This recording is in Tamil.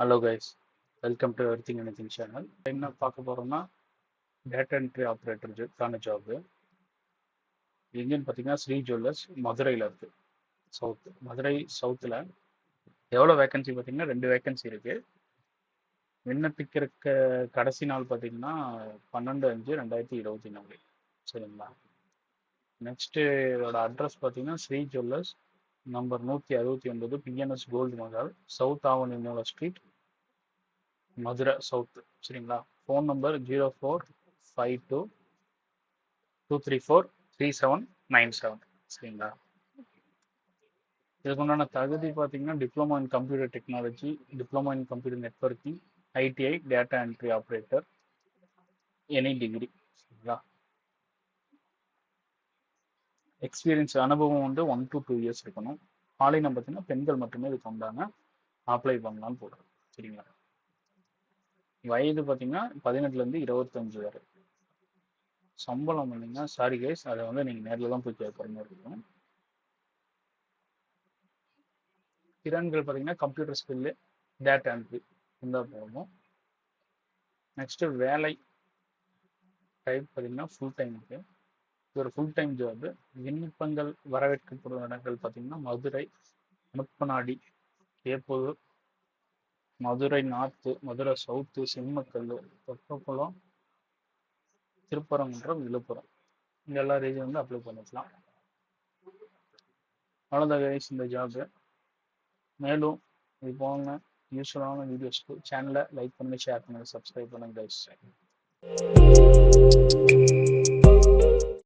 Hello guys, welcome to everything anything channel. என்ன பார்க்க போகிறோம்னா டேட்டா என்ட்ரி ஆப்ரேட்டருக்கான ஜாபு. எங்கேன்னு பார்த்தீங்கன்னா ஸ்ரீ ஜுவல்லர்ஸ் மதுரையில் இருக்குது. மதுரை சவுத்தில் எவ்வளோ வேகன்சி பார்த்தீங்கன்னா 2 வேகன்சி இருக்குது. விண்ணப்பிக்கிறக்க கடைசி நாள் பார்த்தீங்கன்னா 12/5/2024. சரிங்களா? நெக்ஸ்ட்டு இதோட அட்ரஸ் பார்த்தீங்கன்னா Sri jewellers number 169 BNS gold Mahal, south Avani Moola street, Madurai south. சரிங்களா? Phone number 0452343797. சரிங்களா? இதுக்கு உண்டான தகுதி பார்த்தீங்கன்னா diploma in computer technology, diploma in computer networking, ITI data entry operator, any degree. சரிங்களா? எக்ஸ்பீரியன்ஸ் அனுபவம் வந்து 1 to 2 இயர்ஸ் இருக்கணும். பாலினம் பார்த்தீங்கன்னா பெண்கள் மட்டுமே இதுக்கு வந்தாங்க அப்ளை பண்ணலான்னு போடுறோம். சரிங்களா? வயது பார்த்தீங்கன்னா 18லேருந்து 25 வரை. சம்பளம் பண்ணீங்கன்னா சாரி கைஸ், அதை வந்து நீங்கள் நேரில் தான் போய் கேட்குற மாதிரி இருக்கும். திறன்கள் பார்த்தீங்கன்னா கம்ப்யூட்டர் ஸ்கில்லு, டேட்டா என்ட்ரி இருந்தால் போகணும். நெக்ஸ்ட்டு வேலை டைப் பார்த்தீங்கன்னா ஃபுல் டைமுக்கு. இது ஒரு ஃபுல் டைம் ஜாபு. விண்ணப்பங்கள் வரவேற்கப்படும் இடங்கள் பார்த்தீங்கன்னா மதுரை, அனுப்பநாடி, ஏப்பூர், மதுரை நார்த்து, மதுரை சவுத்து, சிம்மக்கல், தொட்டக்குளம், திருப்பரங்குன்றம், விழுப்புரம். இந்த எல்லா ரீஜன் வந்து அப்ளை பண்ணிக்கலாம். அவ்வளோதான் கைஸ் இந்த ஜாபு. மேலும் இது போன யூஸ்ஃபுல்லான வீடியோஸ்க்கு சேனலை லைக் பண்ணுங்கள், ஷேர் பண்ணுங்கள், சப்ஸ்கிரைப் பண்ணுங்கள் கைஸ்.